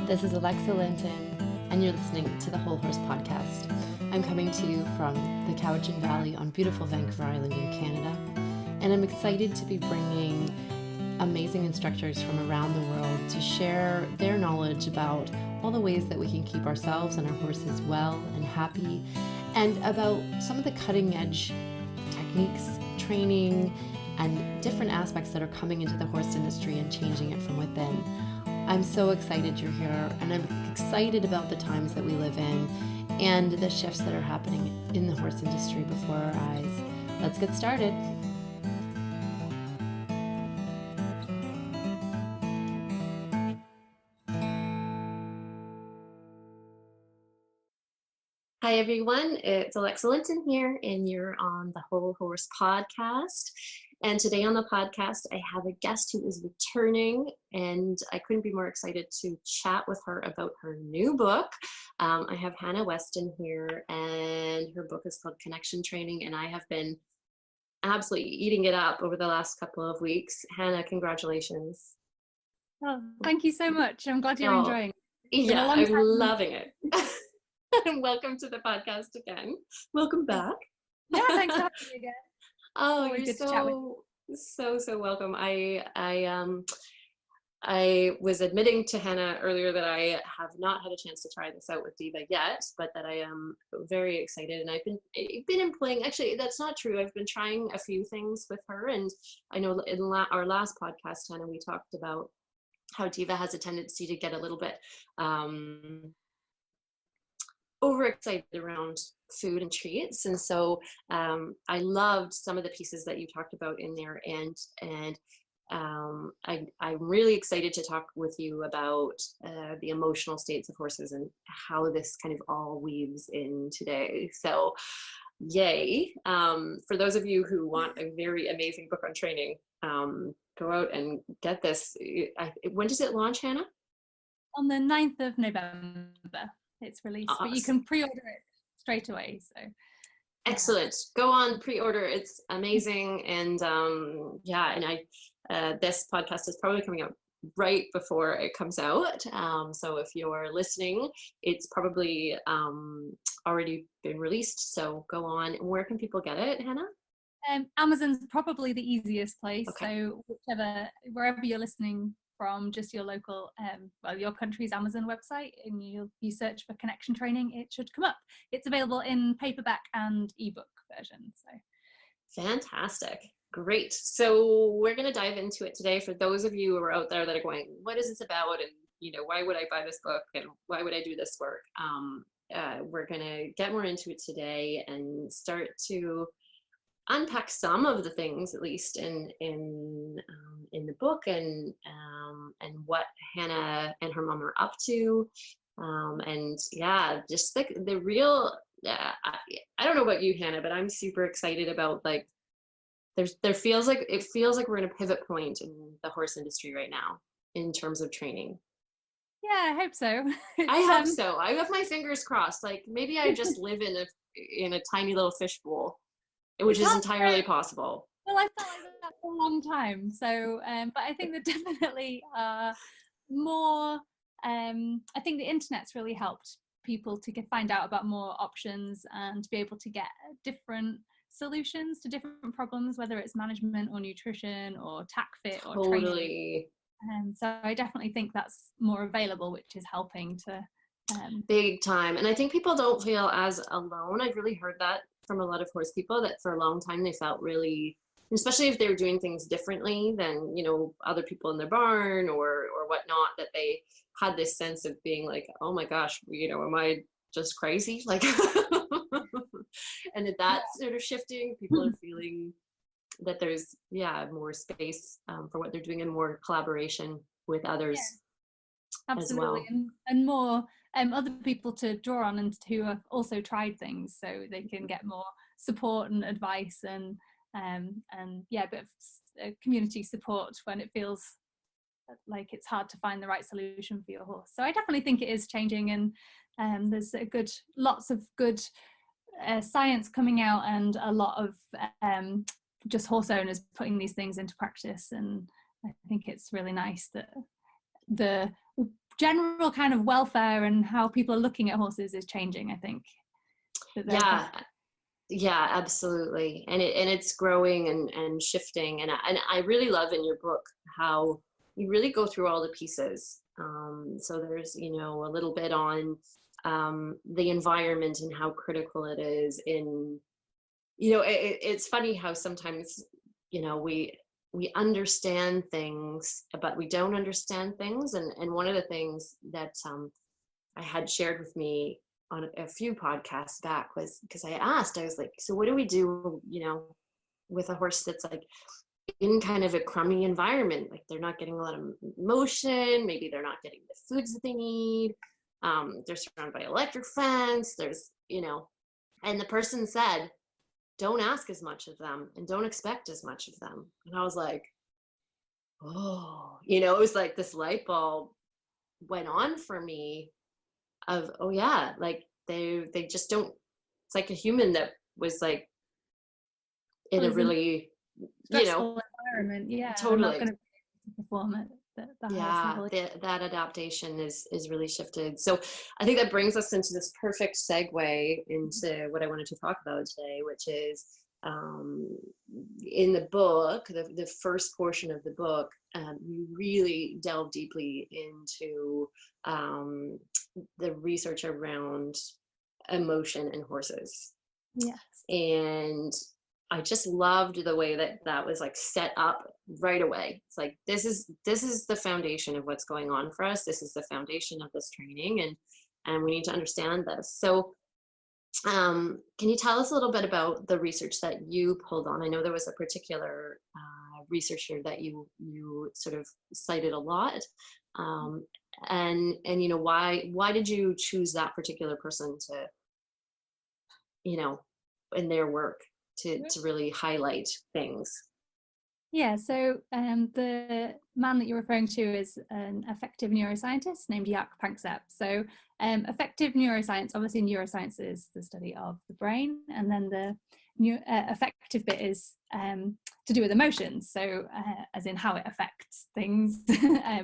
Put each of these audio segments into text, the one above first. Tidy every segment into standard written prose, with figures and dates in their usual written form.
This is Alexa Linton, and you're listening to the Whole Horse Podcast. I'm coming to you from the Cowichan Valley on beautiful Vancouver Island in Canada, and I'm excited to be bringing amazing instructors from around the world to share their knowledge about all the ways that we can keep ourselves and our horses well and happy, and about some of the cutting edge techniques, training, and different aspects that are coming into the horse industry and changing it from within. I'm so excited you're here, and I'm excited about the times that we live in and the shifts that are happening in the horse industry before our eyes. Let's get started. Hi everyone, it's Alexa Linton here, and you're on the Whole Horse Podcast. And today on the podcast, I have a guest who is returning, and I couldn't be more excited to chat with her about her new book. I have Hannah Weston here, and her book is called Connection Training, and I have been absolutely eating it up over the last couple of weeks. Hannah, congratulations. Oh, thank you so much. I'm glad you're enjoying it. Yeah, I'm loving it. And welcome to the podcast again. Welcome back. Yeah, thanks for having me again. Oh, you're so welcome. I was admitting to Hannah earlier that I have not had a chance to try this out with Diva yet, but that I am very excited. And I've been employing. Actually, that's not true. I've been trying a few things with her, and I know in our last podcast, Hannah, we talked about how Diva has a tendency to get a little bit overexcited around food and treats, and so I loved some of the pieces that you talked about in there, and I'm really excited to talk with you about the emotional states of horses and how this kind of all weaves in today. So yay. For those of you who want a very amazing book on training, go out and get this. When does it launch, Hannah? On the 9th of November. It's released, awesome. But you can pre-order it straight away. So excellent. Go on, pre-order. It's amazing. And this podcast is probably coming out right before it comes out. So if you're listening, it's probably already been released. So go on. Where can people get it, Hannah? Amazon's probably the easiest place. Okay. So wherever you're listening from, just your local, your country's Amazon website, and you search for Connection Training, it should come up. It's available in paperback and ebook version. So fantastic. Great. So we're going to dive into it today. For those of you who are out there that are going, what is this about? And, why would I buy this book? And why would I do this work? We're going to get more into it today and start to unpack some of the things, at least in the book, and what Hannah and her mom are up to, and yeah, just the real. I don't know about you, Hannah, but I'm super excited about it feels like we're in a pivot point in the horse industry right now in terms of training. Yeah, I hope so. I hope so. I have my fingers crossed. Maybe I just live in a tiny little fishbowl, which is entirely possible. Well, I felt like that for a long time. So, but I think there definitely are more. I think the internet's really helped people to find out about more options and to be able to get different solutions to different problems, whether it's management or nutrition or tack fit or training. So I definitely think that's more available, which is helping to big time. And I think people don't feel as alone. I've really heard that from a lot of horse people, that for a long time they felt really, especially if they were doing things differently than other people in their barn or whatnot, that they had this sense of being like, oh my gosh, am I just crazy? And that's sort of shifting. People are feeling that there's more space for what they're doing and more collaboration with others. Yeah. Absolutely. As well. And more other people to draw on and who have also tried things, so they can get more support and advice and a bit of community support when it feels like it's hard to find the right solution for your horse. So I definitely think it is changing, and there's lots of good science coming out, and a lot of just horse owners putting these things into practice. And I think it's really nice that the general kind of welfare and how people are looking at horses is changing, I think. Yeah, absolutely. And it's growing and shifting. And I really love in your book how you really go through all the pieces. So there's, a little bit on the environment and how critical it is in, it's funny how sometimes, we understand things, but we don't understand things. And one of the things that I had shared with me on a few podcasts back was because I was like, so what do we do, with a horse that's like in kind of a crummy environment? Like they're not getting a lot of motion, maybe they're not getting the foods that they need. They're surrounded by electric fence. There's, and the person said, don't ask as much of them and don't expect as much of them. And I was like, oh, it was like this light bulb went on for me of, oh yeah, like they just don't, it's like a human that was like in a really stressful environment. Yeah, totally. Not going to perform at the highest level. That adaptation is really shifted. So I think that brings us into this perfect segue into what I wanted to talk about today, which is in the book, the first portion of the book, you really delve deeply into the research around emotion in horses. Yes. And I just loved the way that was like set up right away. It's like, this is the foundation of what's going on for us. This is the foundation of this training, and we need to understand this. So can you tell us a little bit about the research that you pulled on? I know there was a particular researcher that you sort of cited a lot. And why did you choose that particular person to, in their work to really highlight things? Yeah, so the man that you're referring to is an affective neuroscientist named Jaak Panksepp. So affective neuroscience, obviously neuroscience is the study of the brain, and then the affective bit is to do with emotions, so as in how it affects things,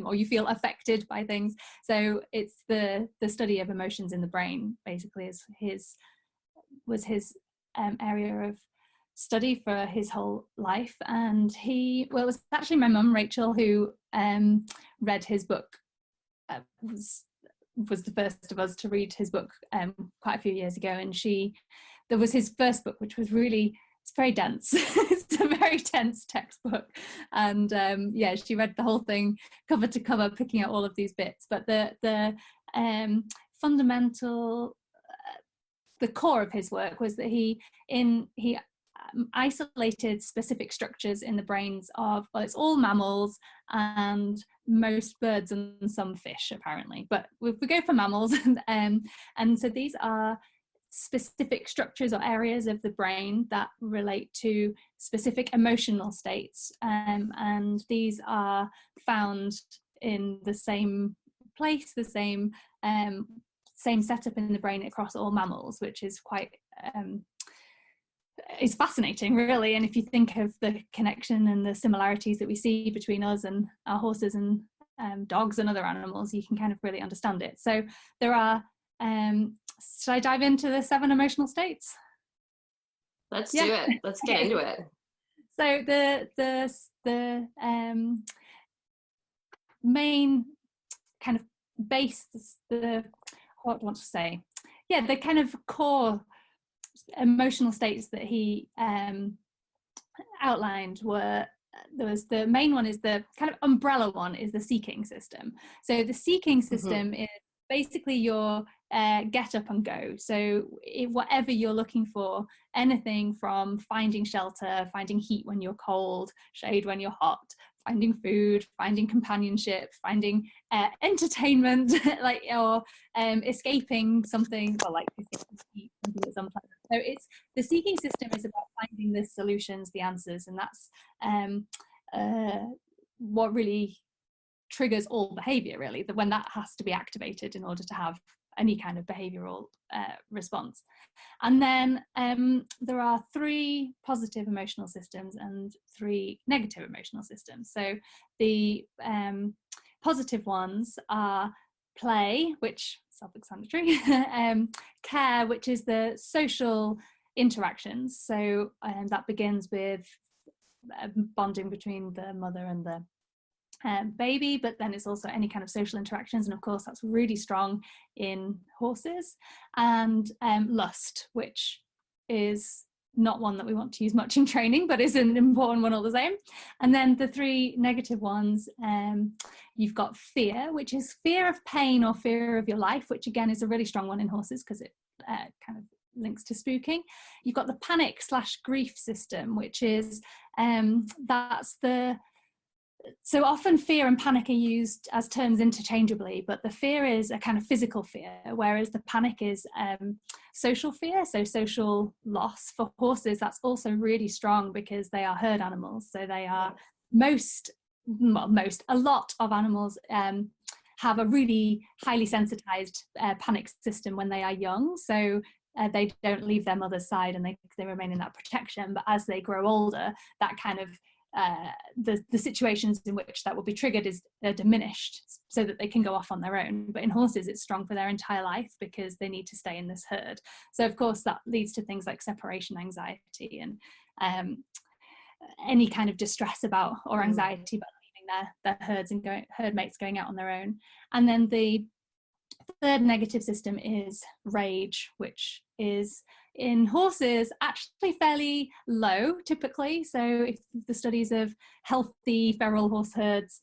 or you feel affected by things. So it's the study of emotions in the brain, basically, was his area of study for his whole life. And it was actually my mum, Rachel, who read his book, was the first of us to read his book quite a few years ago. And there was his first book, which was it's very dense. It's a very dense textbook. And she read the whole thing cover to cover, picking out all of these bits. But the fundamental, the core of his work was that he isolated specific structures in the brains of, well, it's all mammals and most birds and some fish apparently, but if we go for mammals, and so these are specific structures or areas of the brain that relate to specific emotional states, and these are found in the same place, the same setup in the brain across all mammals, which is quite is fascinating, really. And if you think of the connection and the similarities that we see between us and our horses and dogs and other animals, you can kind of really understand it. So there are should I dive into the 7 emotional states? Let's do it. Let's get into it. So the main kind of base, the kind of core emotional states that he outlined were, the main one is the kind of umbrella one is the seeking system. So the seeking system is basically your get up and go. So whatever you're looking for, anything from finding shelter, finding heat when you're cold, shade when you're hot, finding food, finding companionship, finding entertainment, or escaping something, or like something that's unpleasant. So it's the seeking system is about finding the solutions, the answers, and that's what really triggers all behavior, really, that when that has to be activated in order to have any kind of behavioral response. And then there are 3 positive emotional systems and 3 negative emotional systems. So the positive ones are play, which self-explanatory, care, which is the social interactions. So that begins with bonding between the mother and the baby, but then it's also any kind of social interactions, and of course that's really strong in horses. And lust, which is not one that we want to use much in training, but is an important one all the same. And then the three negative ones, you've got fear, which is fear of pain or fear of your life, which again is a really strong one in horses because it kind of links to spooking. You've got the panic/grief system, which is so often fear and panic are used as terms interchangeably, but the fear is a kind of physical fear, whereas the panic is social fear, so social loss. For horses, that's also really strong because they are herd animals. So they are a lot of animals have a really highly sensitized panic system when they are young. So they don't leave their mother's side and they remain in that protection. But as they grow older, that kind of the situations in which that will be triggered is diminished so that they can go off on their own. But in horses, it's strong for their entire life because they need to stay in this herd. So of course that leads to things like separation anxiety and any kind of distress about or anxiety about leaving their herds and herd mates going out on their own. And then the third negative system is rage, which is in horses actually fairly low typically. So if the studies of healthy feral horse herds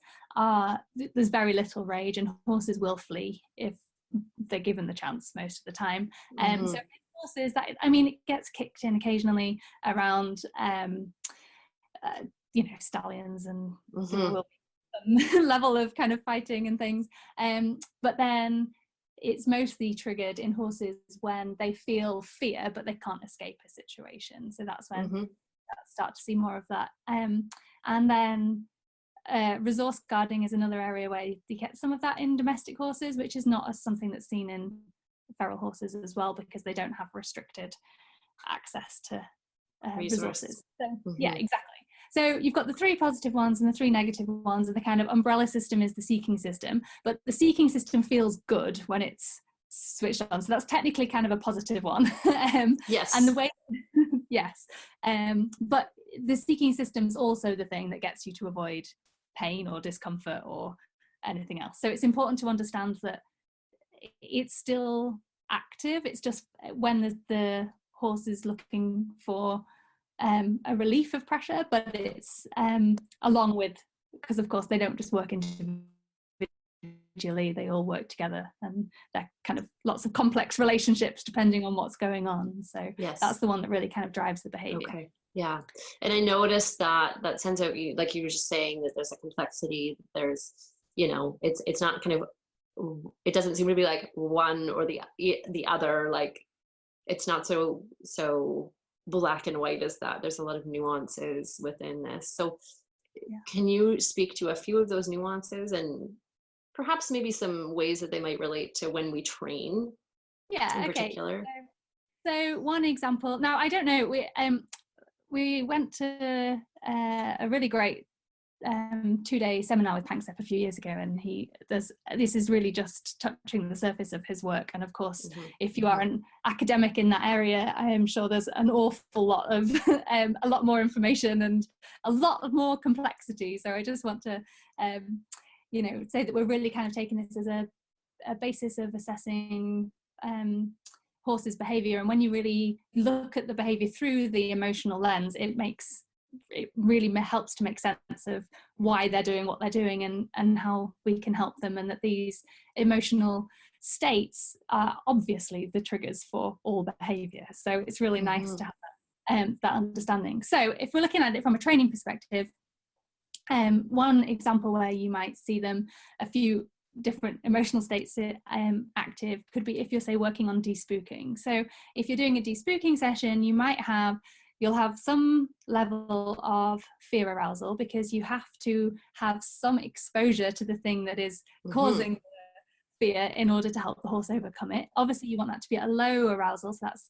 there's very little rage, and horses will flee if they're given the chance most of the time. So in horses, that it gets kicked in occasionally around stallions, and there will be some level of kind of fighting and things, but then it's mostly triggered in horses when they feel fear but they can't escape a situation. So that's when you start to see more of that. And then resource guarding is another area where you get some of that in domestic horses, which is not something that's seen in feral horses as well, because they don't have restricted access to resources. So, yeah, exactly. So you've got the three positive ones and the three negative ones, and the kind of umbrella system is the seeking system, but the seeking system feels good when it's switched on. So that's technically kind of a positive one. Yes. And the way, yes. But the seeking system is also the thing that gets you to avoid pain or discomfort or anything else. So it's important to understand that it's still active. It's just when the horse is looking for a relief of pressure, but it's along with, because of course they don't just work individually, they all work together, and they're kind of lots of complex relationships depending on what's going on. So that's the one that really kind of drives the behavior. Okay. Yeah. And I noticed that sense of, like you were just saying, that there's a complexity, there's, it's not kind of, it doesn't seem to be like one or the other, like it's not so black and white as that. There's a lot of nuances within this. So can you speak to a few of those nuances and perhaps maybe some ways that they might relate to when we train in particular? So one example, now I don't know, we went to a really great 2-day seminar with Panksepp a few years ago, and this is really just touching the surface of his work. And of course, if you are an academic in that area, I am sure there's an awful lot of a lot more information and a lot more complexity. So I just want to say that we're really kind of taking this as a basis of assessing horses' behavior. And when you really look at the behavior through the emotional lens, it really helps to make sense of why they're doing what they're doing and how we can help them, and that these emotional states are obviously the triggers for all behavior. So it's really nice to have that understanding. So if we're looking at it from a training perspective, one example where you might see them, a few different emotional states active, could be if you're, say, working on despooking. So if you're doing a despooking session, you'll have some level of fear arousal, because you have to have some exposure to the thing that is causing the fear in order to help the horse overcome it. Obviously, you want that to be at a low arousal, so that's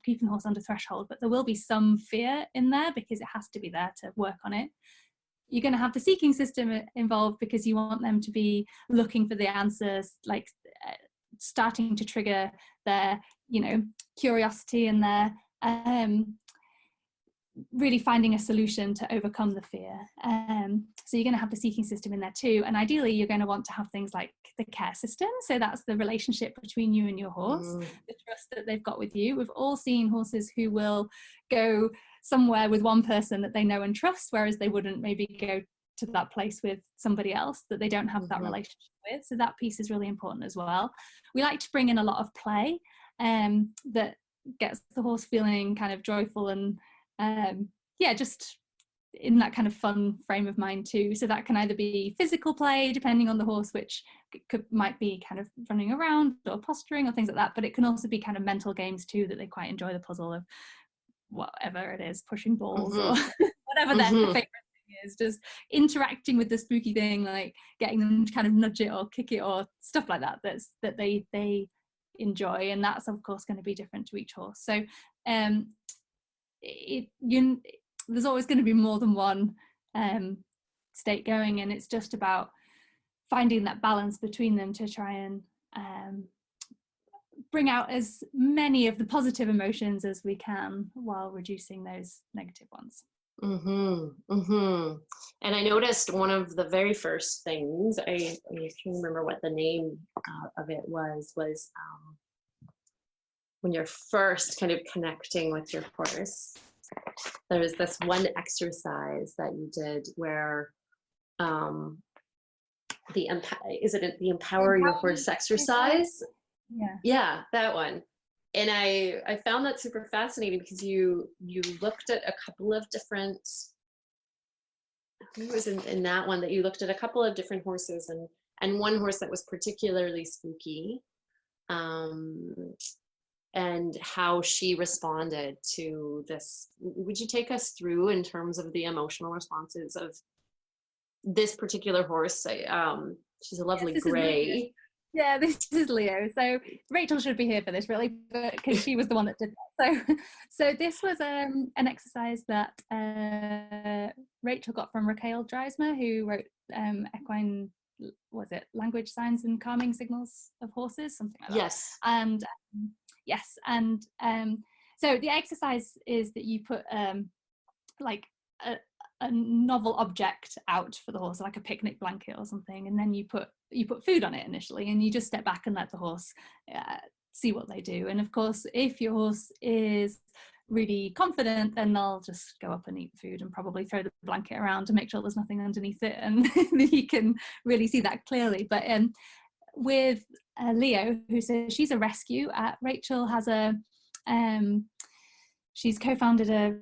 keeping the horse under threshold, but there will be some fear in there because it has to be there to work on it. You're going to have the seeking system involved because you want them to be looking for the answers, like starting to trigger their, you know, curiosity and their really finding a solution to overcome the fear. So you're going to have the seeking system in there too, and ideally you're going to want to have things like the care system. So that's the relationship between you and your horse, the trust that they've got with you. We've all seen horses who will go somewhere with one person that they know and trust, whereas they wouldn't maybe go to that place with somebody else that they don't have that relationship with. So that piece is really important as well. We like to bring in a lot of play that gets the horse feeling kind of joyful and just in that kind of fun frame of mind too. So that can either be physical play, depending on the horse, which might be kind of running around or posturing or things like that, but it can also be kind of mental games too, that they quite enjoy the puzzle of whatever it is, pushing balls or whatever their favorite thing is, just interacting with the spooky thing, like getting them to kind of nudge it or kick it or stuff like that, that they enjoy. And that's of course going to be different to each horse. So there's always going to be more than one state going, and it's just about finding that balance between them to try and bring out as many of the positive emotions as we can while reducing those negative ones. And I noticed one of the very first things, I can't remember what the name of it was when you're first kind of connecting with your horse, there was this one exercise that you did where the empower your horse exercise? Yeah, that one. And I found that super fascinating because you looked at a couple of different, I think it was in that one that you looked at a couple of different horses and one horse that was particularly spooky, and how she responded to this. Would you take us through in terms of the emotional responses of this particular horse? She's a lovely gray. This is Leo. So Rachel should be here for this really, because she was the one that did that. So this was an exercise that Rachel got from Rachel Dreismer, who wrote Equine, was it Language, Signs and Calming Signals of Horses, something like that. Yes. And so the exercise is that you put like a novel object out for the horse, like a picnic blanket or something, and then you put food on it initially, and you just step back and let the horse see what they do. And of course, if your horse is really confident, then they'll just go up and eat food and probably throw the blanket around to make sure there's nothing underneath it, and you can really see that clearly. But with Leo, who says she's a rescue, Rachel has she's co-founded a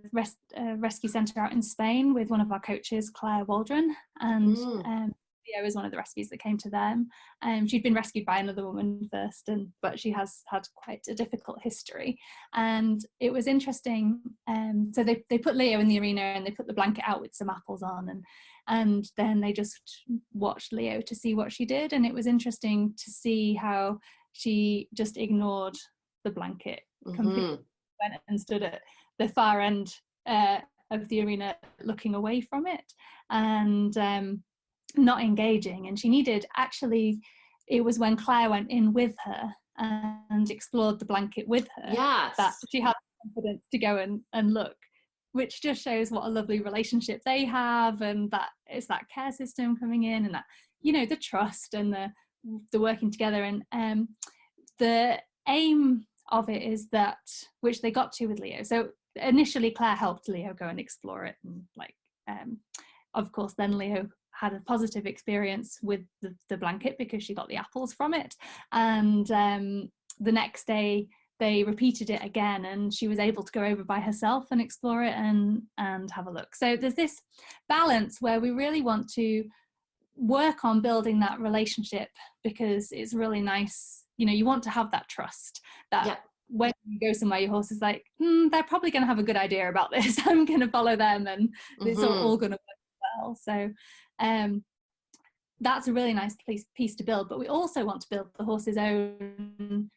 rescue centre out in Spain with one of our coaches, Claire Waldron, and Leo is one of the rescues that came to them. She'd been rescued by another woman first, but she has had quite a difficult history. And it was interesting. So they put Leo in the arena and they put the blanket out with some apples on, and then they just watched Leo to see what she did. And it was interesting to see how she just ignored the blanket completely. Went and stood at the far end of the arena looking away from it and not engaging. And she needed, actually, it was when Claire went in with her and explored the blanket with her, that she had confidence to go and look, which just shows what a lovely relationship they have, and that it's that care system coming in, and that, you know, the trust and the working together. And the aim of it is that, which they got to with Leo. So initially Claire helped Leo go and explore it, and of course then Leo had a positive experience with the blanket because she got the apples from it, and the next day they repeated it again, and she was able to go over by herself and explore it and have a look. So there's this balance where we really want to work on building that relationship, because it's really nice, you know, you want to have that trust that when you go somewhere, your horse is like, they're probably going to have a good idea about this. I'm going to follow them, and it's all going to work well. So that's a really nice piece to build. But we also want to build the horse's own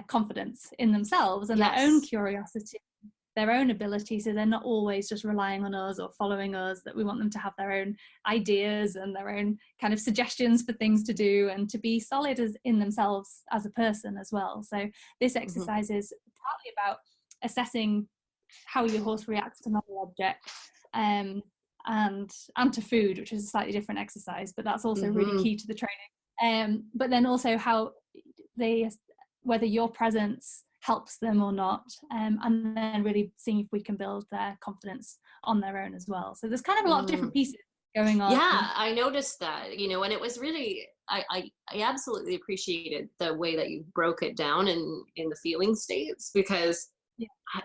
confidence in themselves and their own curiosity their own ability, so they're not always just relying on us or following us, that we want them to have their own ideas and their own kind of suggestions for things to do, and to be solid in themselves as a person as well. So this exercise is partly about assessing how your horse reacts to novel objects, and to food, which is a slightly different exercise, but that's also really key to the training. But then also how whether your presence helps them or not, and then really seeing if we can build their confidence on their own as well. So there's kind of a lot of different pieces going on. Yeah, I noticed that, you know, and it was really, I absolutely appreciated the way that you broke it down in the feeling states, because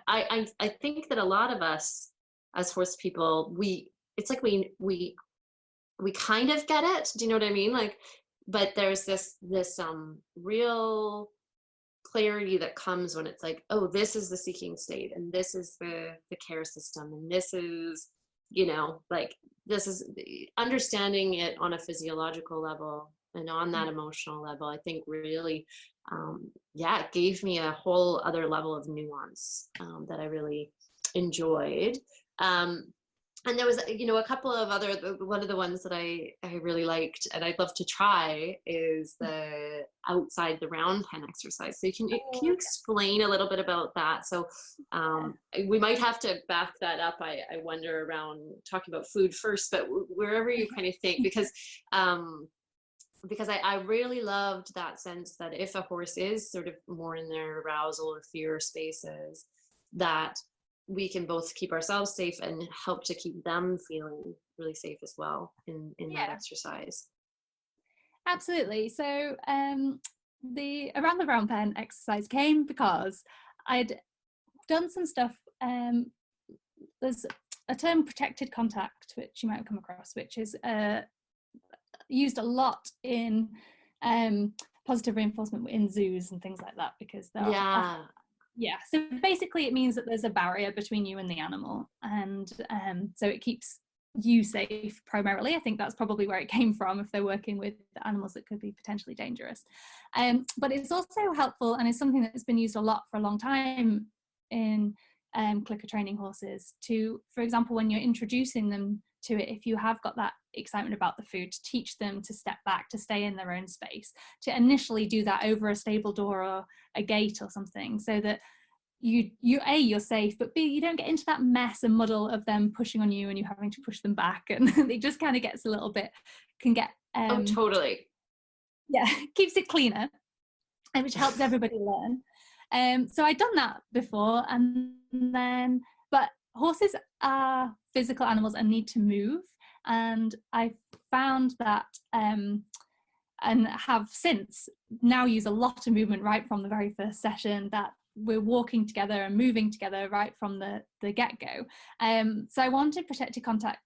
I think that a lot of us as horse people, it's like we kind of get it. Do you know what I mean? Like, but there's this real clarity that comes when it's like, oh, this is the seeking state, and this is the care system, and this is, you know, like, this is understanding it on a physiological level and on that emotional level. I think really, it gave me a whole other level of nuance that I really enjoyed. And there was, you know, a couple of other, one of the ones that I really liked and I'd love to try is the outside the round pen exercise. So can you explain a little bit about that? So we might have to back that up, I wonder, around talking about food first, but wherever you kind of think, because I really loved that sense that if a horse is sort of more in their arousal or fear spaces, that we can both keep ourselves safe and help to keep them feeling really safe as well in that exercise. Absolutely. So the around the round pen exercise came because I'd done some stuff. There's a term, protected contact, which you might have come across, which is used a lot in positive reinforcement in zoos and things like that, because there are so basically it means that there's a barrier between you and the animal, and so it keeps you safe primarily. I think that's probably where it came from, if they're working with animals that could be potentially dangerous. But it's also helpful, and it's something that's been used a lot for a long time in clicker training horses, to, for example, when you're introducing them to it, if you have got that excitement about the food, to teach them to step back, to stay in their own space, to initially do that over a stable door or a gate or something, so that you're safe, but B, you don't get into that mess and muddle of them pushing on you and you having to push them back, and it just kind of gets a little bit, can get totally keeps it cleaner, and which helps everybody learn. So I'd done that before, and then, but horses are physical animals and need to move, and I found that and have since now use a lot of movement right from the very first session, that we're walking together and moving together right from the get-go. So I wanted protected contact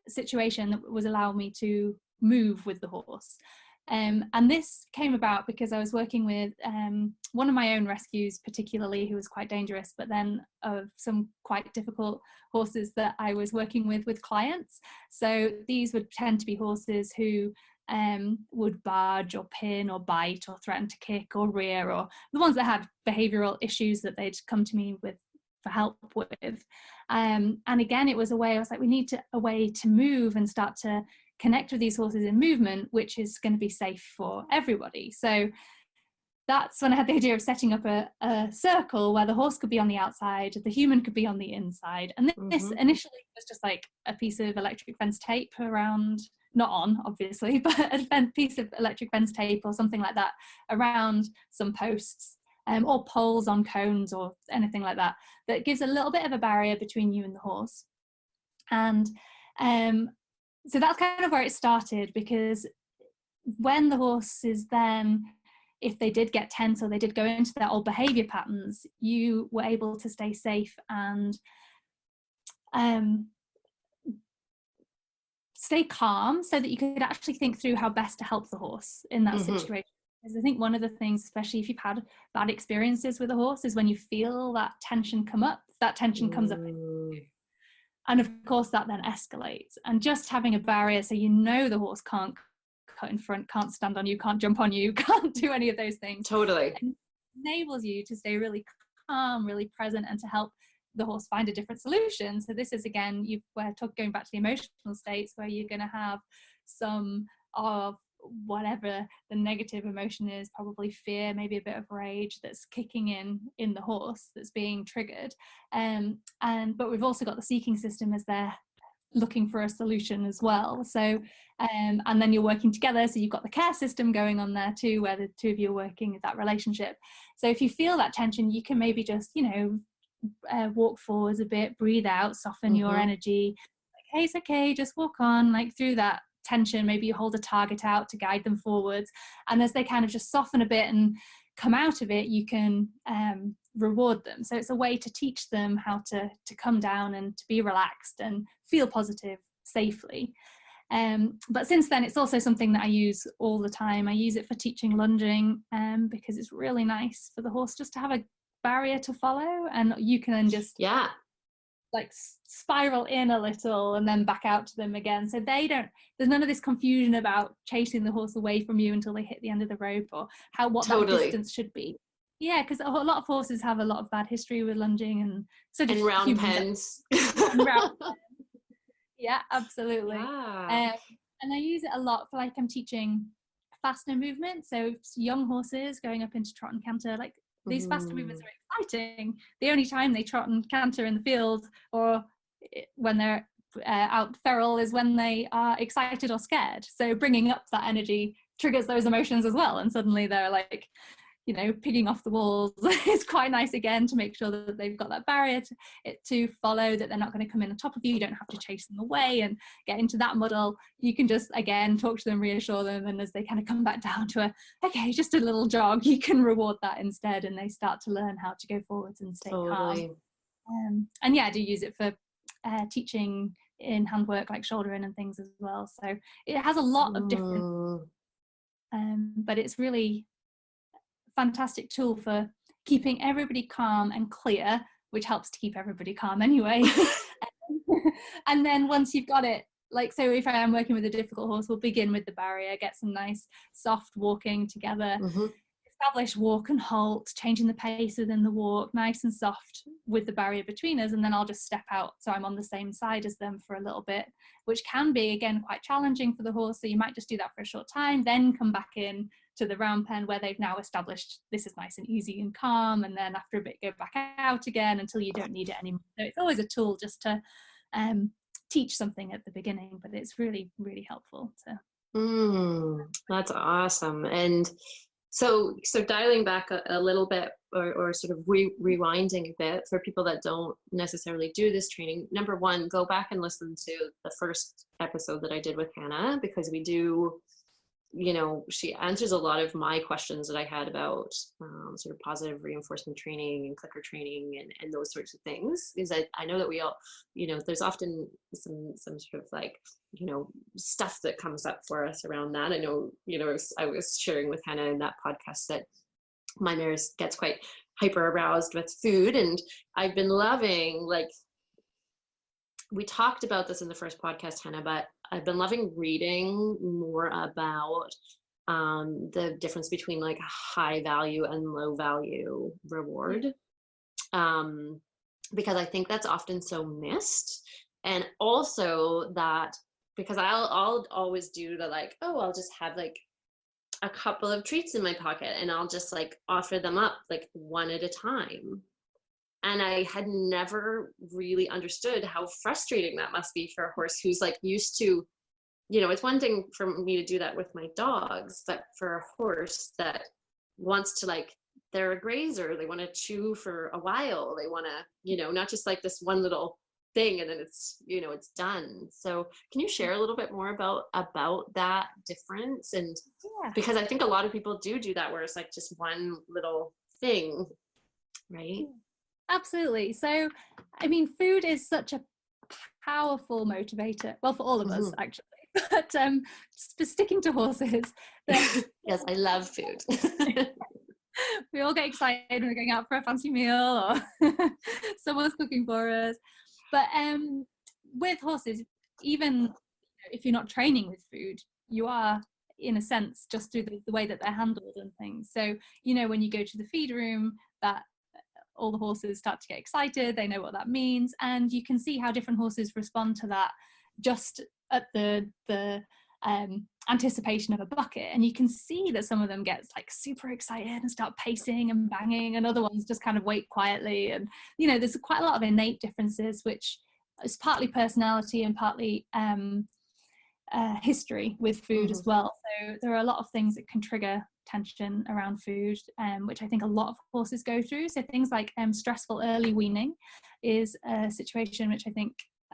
situation that was allowing me to move with the horse. And this came about because I was working with one of my own rescues, particularly, who was quite dangerous, but then of some quite difficult horses that I was working with clients. So these would tend to be horses who would barge or pin or bite or threaten to kick or rear, or the ones that had behavioural issues that they'd come to me with for help with. And again, it was a way, I was like, we need a way to move and start to connect with these horses in movement, which is going to be safe for everybody. So that's when I had the idea of setting up a circle where the horse could be on the outside, the human could be on the inside. And this initially was just like a piece of electric fence tape around, not on obviously, but a piece of electric fence tape or something like that around some posts, or poles on cones or anything like that, that gives a little bit of a barrier between you and the horse. And so that's kind of where it started, because when the horses then, if they did get tense or they did go into their old behavior patterns, you were able to stay safe and stay calm, so that you could actually think through how best to help the horse in that situation. Because I think one of the things, especially if you've had bad experiences with a horse, is when you feel that tension come up, that tension comes up. And of course that then escalates, and just having a barrier, so you know the horse can't cut in front, can't stand on you, can't jump on you, can't do any of those things. Totally. And enables you to stay really calm, really present, and to help the horse find a different solution. So this is, again, we're going back to the emotional states, where you're going to have some of whatever the negative emotion is, probably fear, maybe a bit of rage, that's kicking in the horse, that's being triggered. But we've also got the seeking system as they're looking for a solution as well. So and then you're working together, so you've got the care system going on there too, where the two of you are working that relationship. So if you feel that tension, you can maybe just, walk forwards a bit, breathe out, soften your energy, like, hey, it's okay, just walk on, like, through that tension. Maybe you hold a target out to guide them forwards, and as they kind of just soften a bit and come out of it, you can reward them. So it's a way to teach them how to come down and to be relaxed and feel positive safely. But since then, it's also something that I use all the time. I use it for teaching lunging, because it's really nice for the horse just to have a barrier to follow, and you can then just like spiral in a little and then back out to them again. So there's none of this confusion about chasing the horse away from you until they hit the end of the rope, or what that distance should be. Yeah, because a lot of horses have a lot of bad history with lunging, and so do round pens. Yeah, absolutely. And I use it a lot for, like, I'm teaching faster movement. So young horses going up into trot and canter, like, these faster movements are exciting. The only time they trot and canter in the field, or when they're out feral, is when they are excited or scared. So bringing up that energy triggers those emotions as well, and suddenly they're like, pigging off the walls. It's quite nice, again, to make sure that they've got that barrier to follow, that they're not going to come in on top of you. You don't have to chase them away and get into that muddle. You can just, again, talk to them, reassure them, and as they kind of come back down to just a little jog, you can reward that instead, and they start to learn how to go forwards and stay calm. And yeah, I do use it for teaching in handwork, like shouldering and things as well. So it has a lot of different but it's really fantastic tool for keeping everybody calm and clear, which helps to keep everybody calm anyway. And then once you've got it, like, so if I am working with a difficult horse, we'll begin with the barrier, get some nice soft walking together, establish walk and halt, changing the pace within the walk, nice and soft with the barrier between us, and then I'll just step out so I'm on the same side as them for a little bit, which can be, again, quite challenging for the horse. So you might just do that for a short time, then come back in to the round pen where they've now established this is nice and easy and calm, and then after a bit go back out again until you don't need it anymore. So it's always a tool just to teach something at the beginning, but it's really, really helpful to. That's awesome. And so dialing back a little bit, or sort of rewinding a bit for people that don't necessarily do this training. Number one, go back and listen to the first episode that I did with Hannah, because we do, she answers a lot of my questions that I had about sort of positive reinforcement training and clicker training and those sorts of things. Is I know that we all, there's often some sort of like, stuff that comes up for us around that. I know, I was sharing with Hannah in that podcast that my mare gets quite hyper aroused with food, and I've been loving, like, we talked about this in the first podcast, Hannah, but I've been loving reading more about the difference between, like, high value and low value reward, because I think that's often so missed. And also that, because I'll always do the, like, I'll just have like a couple of treats in my pocket, and I'll just like offer them up like one at a time. And I had never really understood how frustrating that must be for a horse who's like used to, it's one thing for me to do that with my dogs, but for a horse that wants to, like, they're a grazer, they want to chew for a while, they want to, not just like this one little thing and then it's, it's done. So can you share a little bit more about that difference? And because I think a lot of people do that, where it's like just one little thing, right? Absolutely. So, I mean, food is such a powerful motivator, well, for all of us actually, but for sticking to horses. Yes, I love food. We all get excited when we're going out for a fancy meal or someone's cooking for us. But with horses, even if you're not training with food, you are, in a sense, just through the way that they're handled and things. So, when you go to the feed room, that all the horses start to get excited. They know what that means, and you can see how different horses respond to that just at the anticipation of a bucket. And you can see that some of them get like super excited and start pacing and banging, and other ones just kind of wait quietly. And you know, there's quite a lot of innate differences, which is partly personality and partly history with food as well. So there are a lot of things that can trigger tension around food, which I think a lot of horses go through. So things like stressful early weaning is a situation which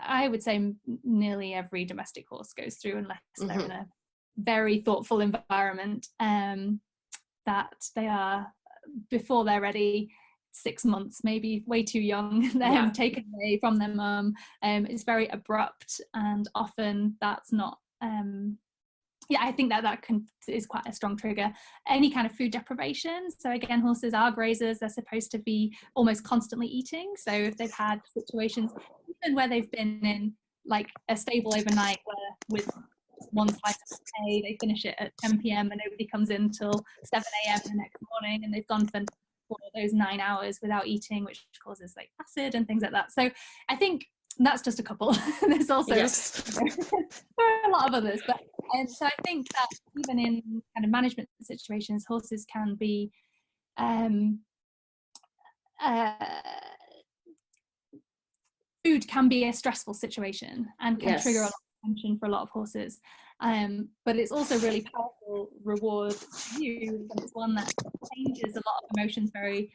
I would say nearly every domestic horse goes through, unless they're in a very thoughtful environment, that they are, before they're ready, 6 months, maybe way too young, taken away from their mum. It's very abrupt, and often that's not I think that is quite a strong trigger. Any kind of food deprivation. So again, horses are grazers. They're supposed to be almost constantly eating. So if they've had situations even where they've been in like a stable overnight, where with one slice of hay, they finish it at 10 p.m. and nobody comes in till 7 a.m. the next morning, and they've gone for those 9 hours without eating, which causes like acid and things like that. So I think that's just a couple. There's also there are a lot of others, but so I think that even in kind of management situations, horses can be food can be a stressful situation and can trigger a lot of tension for a lot of horses, but it's also a really powerful reward to use, and it's one that changes a lot of emotions very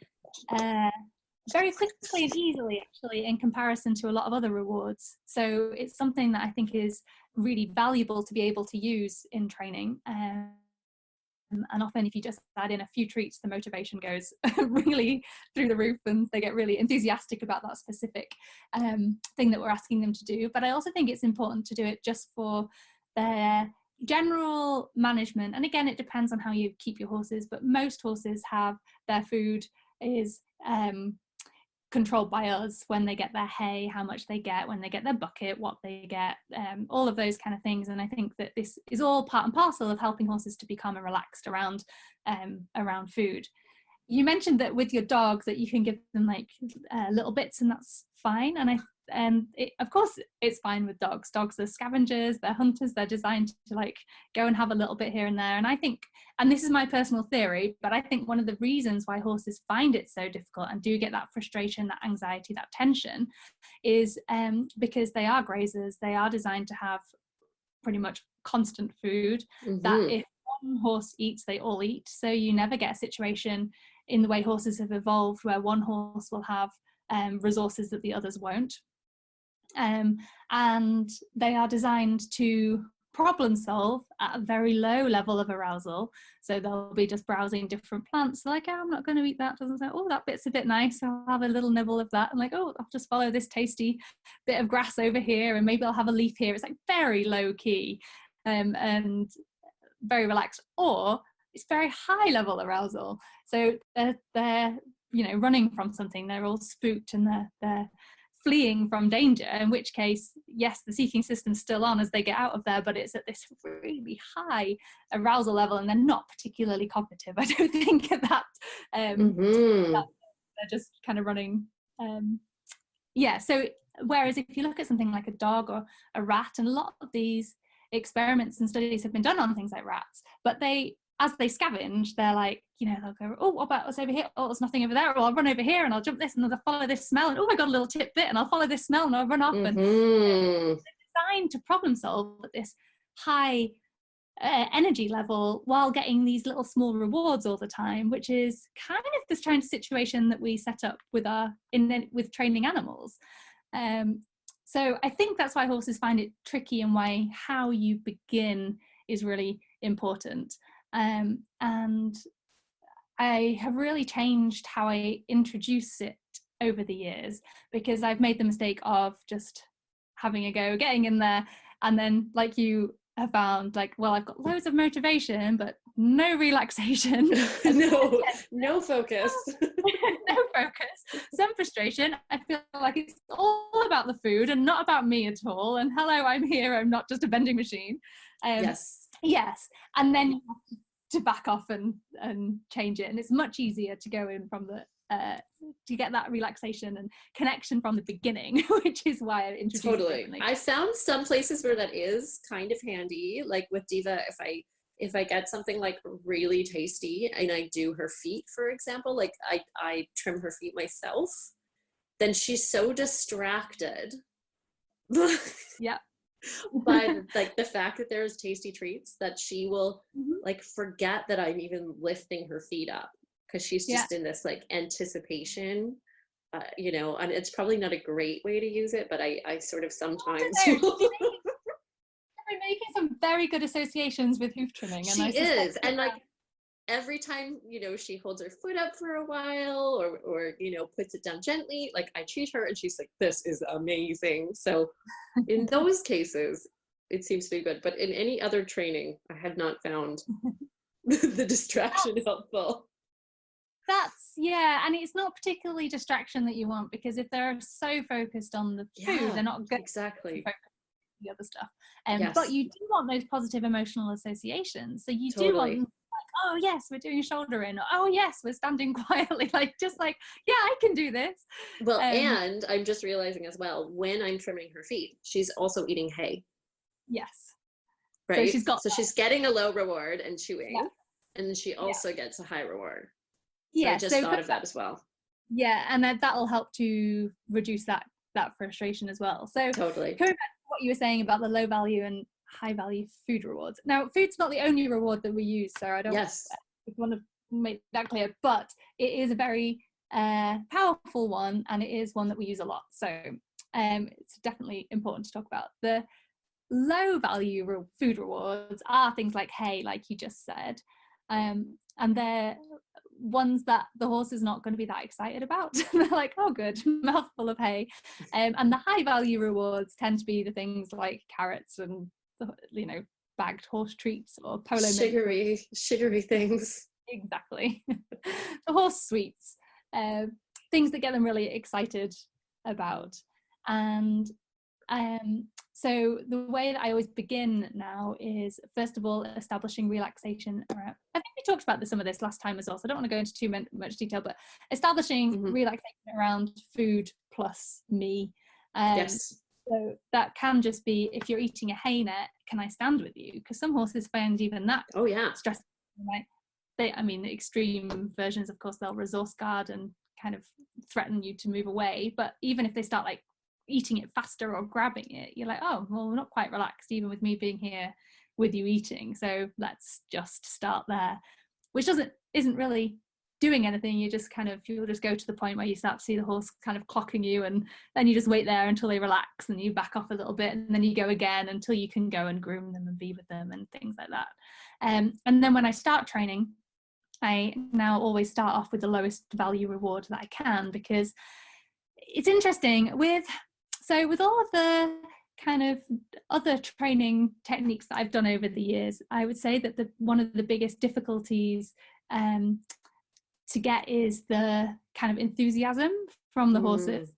quickly and easily, actually, in comparison to a lot of other rewards. So it's something that I think is really valuable to be able to use in training. And often if you just add in a few treats, the motivation goes really through the roof, and they get really enthusiastic about that specific thing that we're asking them to do. But I also think it's important to do it just for their general management. And again, it depends on how you keep your horses, but most horses have their food is controlled by us when they get their hay, how much they get, when they get their bucket, what they get, all of those kind of things. And I think that this is all part and parcel of helping horses to be calm and relaxed around food. You mentioned that with your dog that you can give them like little bits, and that's fine. And of course it's fine with dogs. Dogs are scavengers, they're hunters, they're designed to like go and have a little bit here and there. And I think, and this is my personal theory, but I think one of the reasons why horses find it so difficult and do get that frustration, that anxiety, that tension is because they are grazers. They are designed to have pretty much constant food, that if one horse eats, they all eat. So you never get a situation in the way horses have evolved where one horse will have resources that the others won't. And they are designed to problem solve at a very low level of arousal. So they'll be just browsing different plants, like, oh, I'm not going to eat that. Doesn't say, oh, that bit's a bit nice, I'll have a little nibble of that. I'm like, oh, I'll just follow this tasty bit of grass over here, and maybe I'll have a leaf here. It's like very low key and very relaxed. Or it's very high level arousal. So they're running from something, they're all spooked, and they're fleeing from danger, in which case, yes, the seeking system's still on as they get out of there, but it's at this really high arousal level, and they're not particularly cognitive. I don't think at that, that they're just kind of running. So whereas if you look at something like a dog or a rat, and a lot of these experiments and studies have been done on things like rats, but as they scavenge, they're like, they'll go, oh, what about what's over here? Oh, there's nothing over there. Well, I'll run over here and I'll jump this and I'll follow this smell. And oh, I got a little tidbit and I'll follow this smell and I'll run off. And they're designed to problem solve at this high energy level while getting these little small rewards all the time, which is kind of this kind of situation that we set up with training animals. So I think that's why horses find it tricky, and why how you begin is really important. And I have really changed how I introduce it over the years, because I've made the mistake of just having a go, getting in there, and then, like you have found, like, well, I've got loads of motivation, but no relaxation. no focus. No focus, some frustration. I feel like it's all about the food and not about me at all. And hello, I'm here, I'm not just a vending machine. Yes. And then you have to back off and change it. And it's much easier to go in from relaxation and connection from the beginning, which is why I introduced Totally. I found some places where that is kind of handy, like with Diva. If I get something like really tasty and I do her feet, for example, like I trim her feet myself, then she's so distracted Yeah. by like the fact that there's tasty treats that she will like forget that I'm even lifting her feet up, because she's just in this like anticipation, you know, and it's probably not a great way to use it, but I sort of sometimes We're making some very good associations with hoof trimming. And she is, and like every time, you know, she holds her foot up for a while or you know, puts it down gently, like I treat her and she's like, this is amazing. So in those cases it seems to be good, but in any other training I have not found the distraction helpful. And it's not particularly distraction that you want, because if they're so focused on the food, they're not going exactly to focus on the other stuff. But you do want those positive emotional associations. So you do want, like, oh yes, we're doing a shoulder in, or oh yes, we're standing quietly, like just like, yeah, I can do this. Well, and I'm just realizing as well, when I'm trimming her feet, she's also eating hay. Yes. Right. So she's getting a low reward and chewing, and then she also gets a high reward. So I just thought of that as well. Yeah, and that'll help to reduce that frustration as well. So totally. Coming back to what you were saying about the low value and high value food rewards. Now, food's not the only reward that we use, so I don't want to make that clear, but it is a very powerful one, and it is one that we use a lot. So it's definitely important to talk about. The low value food rewards are things like hay, like you just said, and they're ones that the horse is not going to be that excited about. They're like, oh good, mouthful of hay. And the high value rewards tend to be the things like carrots and, you know, bagged horse treats or polo sugary things. Exactly. The horse sweets, things that get them really excited about. And so the way that I always begin now is, first of all, establishing relaxation around, I think we talked about some of this last time as well, so I don't want to go into too much detail, but establishing relaxation around food plus me. So that can just be, if you're eating a hay net, can I stand with you? Because some horses find even that stressful. Right? The extreme versions, of course, they'll resource guard and kind of threaten you to move away. But even if they start like eating it faster or grabbing it, you're like, oh well, we're not quite relaxed even with me being here with you eating, so let's just start there, which isn't really doing anything. You'll just go to the point where you start to see the horse kind of clocking you, and then you just wait there until they relax, and you back off a little bit, and then you go again until you can go and groom them and be with them and things like that. And then when I start training, I now always start off with the lowest value reward that I can, because it's interesting with all of the kind of other training techniques that I've done over the years, I would say that one of the biggest difficulties to get is the kind of enthusiasm from the horses.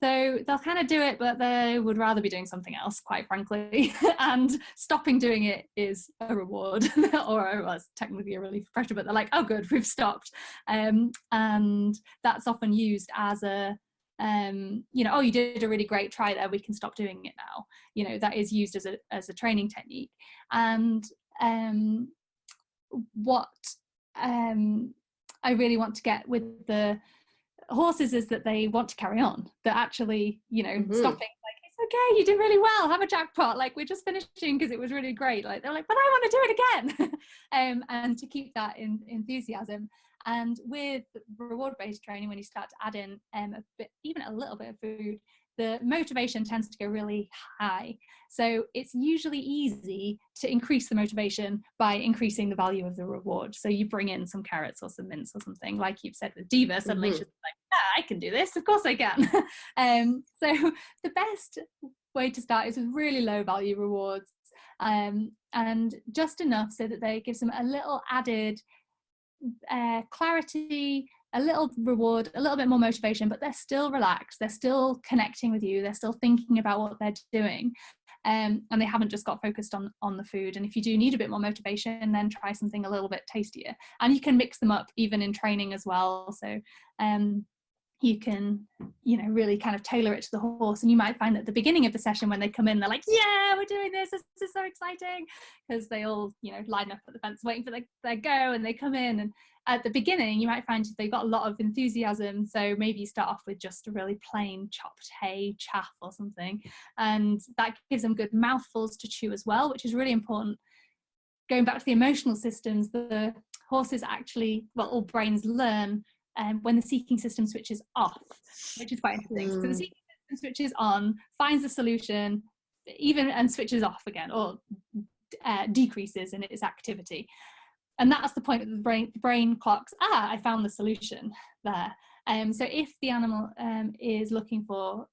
So they'll kind of do it, but they would rather be doing something else, quite frankly. And stopping doing it is a reward, or it's technically a relief of pressure, but they're like, oh good, we've stopped. And that's often used as a oh, you did a really great try there, we can stop doing it now. You know, that is used as a training technique. And what I really want to get with the horses is that they want to carry on, that actually, you know, stopping, like, it's okay, you did really well, have a jackpot, like we're just finishing because it was really great, like they're like, but I want to do it again. And to keep that enthusiasm. And with reward-based training, when you start to add in even a little bit of food, the motivation tends to go really high. So it's usually easy to increase the motivation by increasing the value of the reward. So you bring in some carrots or some mince or something, like you've said with Diva, suddenly she's like, I can do this, of course I can. So the best way to start is with really low value rewards, and just enough so that they give them a little added clarity, a little reward, a little bit more motivation, but they're still relaxed, they're still connecting with you, they're still thinking about what they're doing. and they haven't just got focused on the food. And if you do need a bit more motivation, then try something a little bit tastier, and you can mix them up even in training as well. So you can, you know, really kind of tailor it to the horse. And you might find at the beginning of the session, when they come in, they're like, yeah, we're doing this is so exciting, because they all, you know, line up at the fence waiting for their go, and they come in. And at the beginning you might find they've got a lot of enthusiasm, so maybe you start off with just a really plain chopped hay, chaff or something, and that gives them good mouthfuls to chew as well, which is really important. Going back to the emotional systems, the horses actually, well, all brains learn when the seeking system switches off, which is quite interesting. So the seeking system switches on, finds the solution, even, and switches off again, or decreases in its activity. And that's the point that the brain clocks, I found the solution there. So if the animal is looking for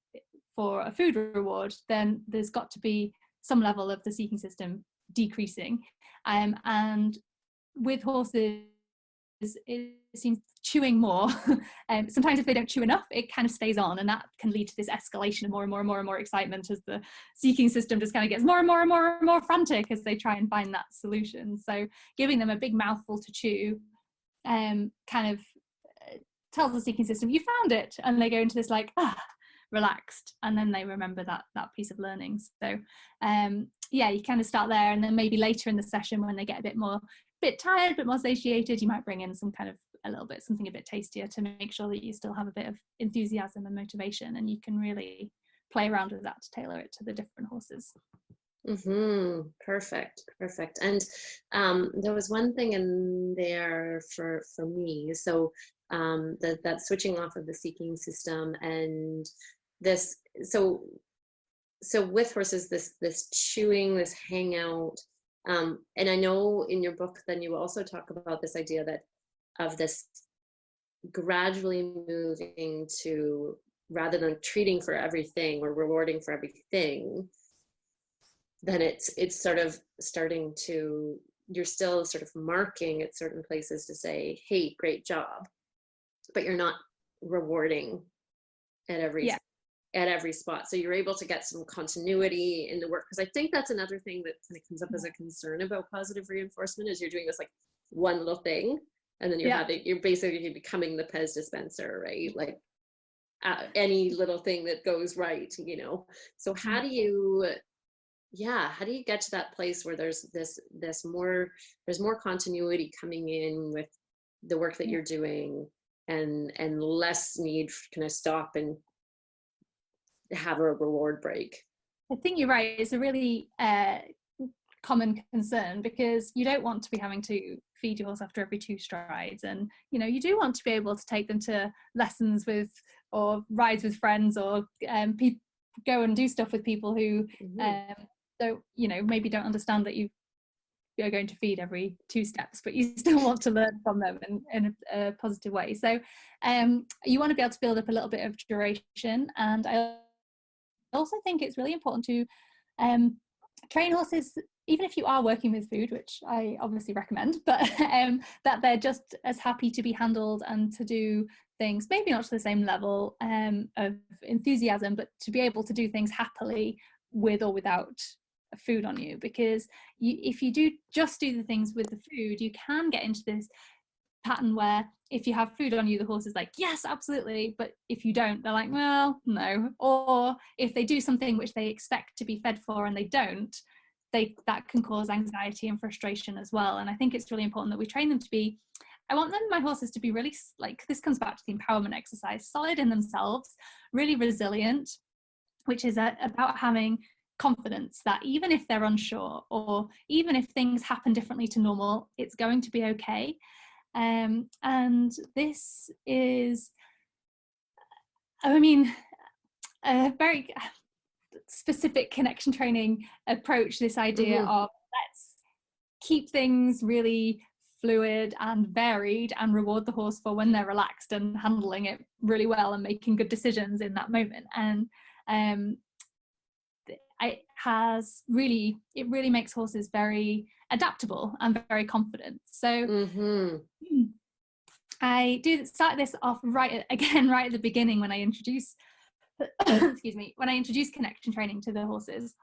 a food reward, then there's got to be some level of the seeking system decreasing. And with horses, it seems chewing more. Sometimes if they don't chew enough, it kind of stays on, and that can lead to this escalation of more and more and more and more excitement, as the seeking system just kind of gets more and more and more and more frantic as they try and find that solution. So giving them a big mouthful to chew kind of tells the seeking system, you found it, and they go into this like, relaxed, and then they remember that piece of learning. So yeah, you kind of start there, and then maybe later in the session, when they get a bit tired, a bit more satiated, you might bring in something a bit tastier, to make sure that you still have a bit of enthusiasm and motivation, and you can really play around with that to tailor it to the different horses. Perfect. And there was one thing in there for me. So that switching off of the seeking system, and this, so with horses, this chewing, this hangout. And I know in your book, then you also talk about this idea of this gradually moving to, rather than treating for everything or rewarding for everything, then it's sort of starting to, you're still sort of marking at certain places to say, hey, great job, but you're not rewarding at every spot. So you're able to get some continuity in the work, because I think that's another thing that kind of comes up as a concern about positive reinforcement, is you're doing this like one little thing, and then you're basically becoming the Pez dispenser, right? Like any little thing that goes right, you know. So how do you get to that place where there's more continuity coming in with the work that you're doing, and less need to kind of stop and have a reward break? I think you're right. It's a really common concern, because you don't want to be having to feed your horse after every 2 strides, and you know, you do want to be able to take them to lessons with, or rides with friends, or go and do stuff with people who so, you know, maybe don't understand that you're going to feed every 2 steps, but you still want to learn from them in a positive way. So you want to be able to build up a little bit of duration. And I also think it's really important to train horses, even if you are working with food, which I obviously recommend, but that they're just as happy to be handled and to do things, maybe not to the same level of enthusiasm, but to be able to do things happily with or without food on you. Because if you do just do the things with the food, you can get into this pattern where if you have food on you, the horse is like, yes, absolutely, but if you don't, they're like, well, no. Or if they do something which they expect to be fed for and they don't, that can cause anxiety and frustration as well. And I think it's really important that we train them to be, I want my horses to be really, like, this comes back to the empowerment exercise, solid in themselves, really resilient, which is about having confidence that even if they're unsure, or even if things happen differently to normal, it's going to be okay. And this is, I mean, a very specific connection training approach, this idea of let's keep things really fluid and varied and reward the horse for when they're relaxed and handling it really well and making good decisions in that moment. And it really makes horses very adaptable and very confident. So I do start this off right at the beginning when I introduce excuse me, when I introduce connection training to the horses.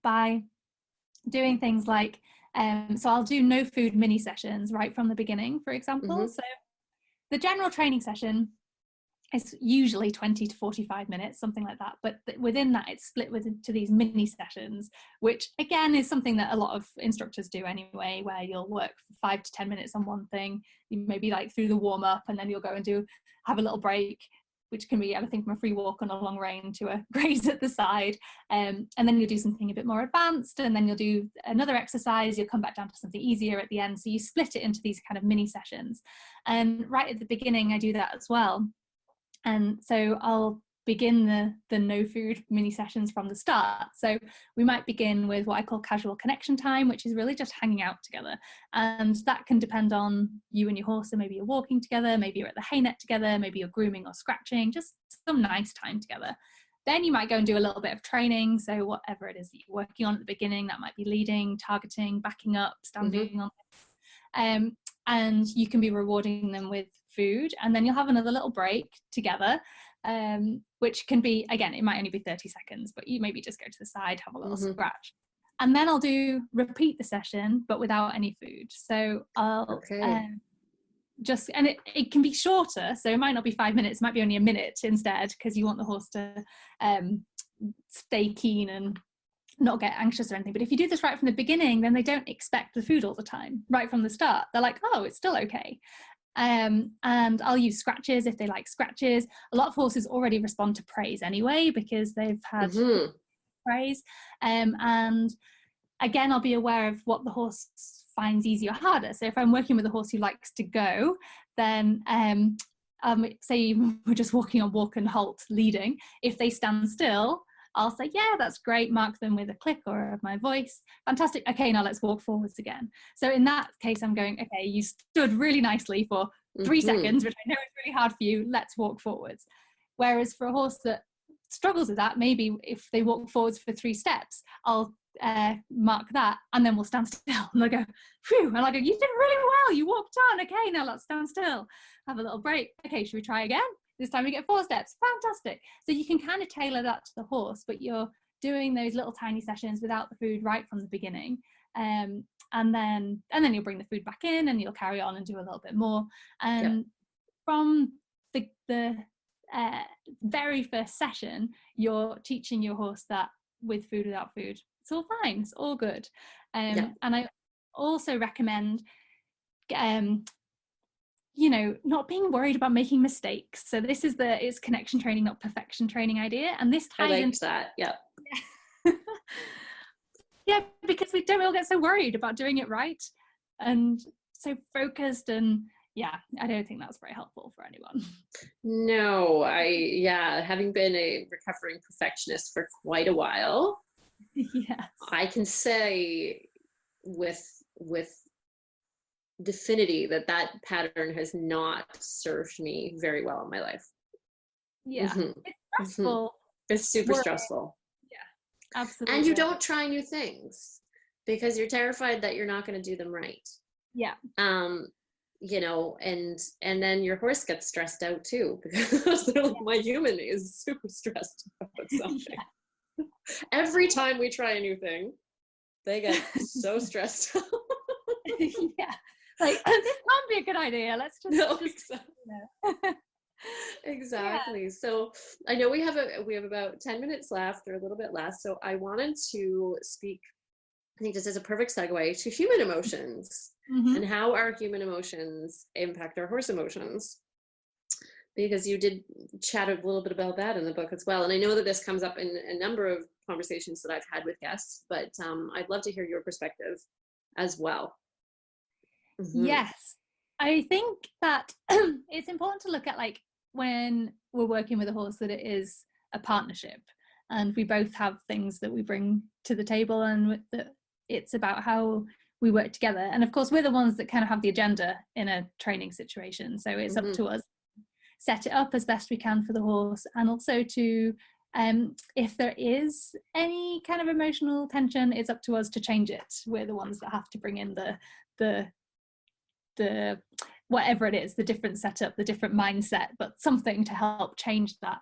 by doing things like, so I'll do no food mini sessions right from the beginning, for example. So the general training session is usually 20 to 45 minutes, something like that. But within that, it's split into these mini sessions, which again is something that a lot of instructors do anyway, where you'll work for 5 to 10 minutes on one thing. You maybe like through the warm up, and then you'll go and have a little break, which can be everything from a free walk on a long rein to a graze at the side. And then you'll do something a bit more advanced, and then you'll do another exercise. You'll come back down to something easier at the end. So you split it into these kind of mini sessions. And right at the beginning, I do that as well. And so I'll begin the no food mini sessions from the start. So we might begin with what I call casual connection time, which is really just hanging out together. And that can depend on you and your horse. So maybe you're walking together, maybe you're at the hay net together, maybe you're grooming or scratching, just some nice time together. Then you might go and do a little bit of training. So whatever it is that you're working on at the beginning, that might be leading, targeting, backing up, standing on. And you can be rewarding them with food, and then you'll have another little break together, which can be, again, it might only be 30 seconds, but you maybe just go to the side, have a little scratch, and then I'll repeat the session but without any food. So I'll just, and it can be shorter, so it might not be 5 minutes, it might be only a minute instead, because you want the horse to stay keen and not get anxious or anything. But if you do this right from the beginning, then they don't expect the food all the time right from the start. They're like, oh, it's still okay. And I'll use scratches if they like scratches. A lot of horses already respond to praise anyway, because they've had praise. And again, I'll be aware of what the horse finds easy or harder. So if I'm working with a horse who likes to go, then say we're just walking on walk and halt leading. If they stand still, I'll say, yeah, that's great, mark them with a click or my voice. Fantastic. Okay, now let's walk forwards again. So in that case, I'm going, okay, you stood really nicely for 3 seconds, which I know is really hard for you. Let's walk forwards. Whereas for a horse that struggles with that, maybe if they walk forwards for 3 steps, I'll mark that, and then we'll stand still. And they'll go, phew. And I'll go, you did really well. You walked on. Okay, now let's stand still. Have a little break. Okay, should we try again? This time we get 4 steps. Fantastic. So you can kind of tailor that to the horse, but you're doing those little tiny sessions without the food right from the beginning. And then you'll bring the food back in, and you'll carry on and do a little bit more. From the very first session, you're teaching your horse that with food, without food, it's all fine. It's all good. And I also recommend not being worried about making mistakes. So this is it's connection training, not perfection training idea. And this ties into that. Yeah. Yeah, because we don't all get so worried about doing it right and so focused, and I don't think that's very helpful for anyone. No, having been a recovering perfectionist for quite a while, yes, I can say with definity that pattern has not served me very well in my life. It's stressful. It's super stressful. Yeah, absolutely. And you don't try new things because you're terrified that you're not going to do them right. Yeah. And then your horse gets stressed out too, because my human is super stressed about something. Every time we try a new thing, they get so stressed out. Like, this can't be a good idea. Let's just Exactly. So I know we have about 10 minutes left, or a little bit less. So I wanted to speak, I think this is a perfect segue, to human emotions and how our human emotions impact our horse emotions, because you did chat a little bit about that in the book as well. And I know that this comes up in a number of conversations that I've had with guests, but I'd love to hear your perspective as well. Yes, I think that it's important to look at, like, when we're working with a horse, that it is a partnership, and we both have things that we bring to the table, and that it's about how we work together. And of course, we're the ones that kind of have the agenda in a training situation, so it's up to us to set it up as best we can for the horse, and also to if there is any kind of emotional tension, it's up to us to change it. We're the ones that have to bring in the whatever it is, the different setup, the different mindset, but something to help change that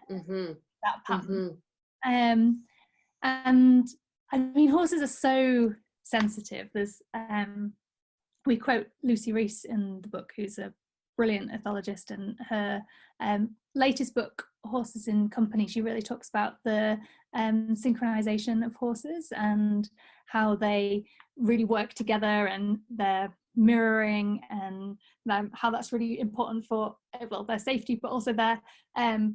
that pattern. And I mean, horses are so sensitive. There's we quote Lucy Reese in the book, who's a brilliant ethologist, and her latest book, Horses in Company, she really talks about the synchronization of horses and how they really work together, and their mirroring, and how that's really important for, well, their safety, but also their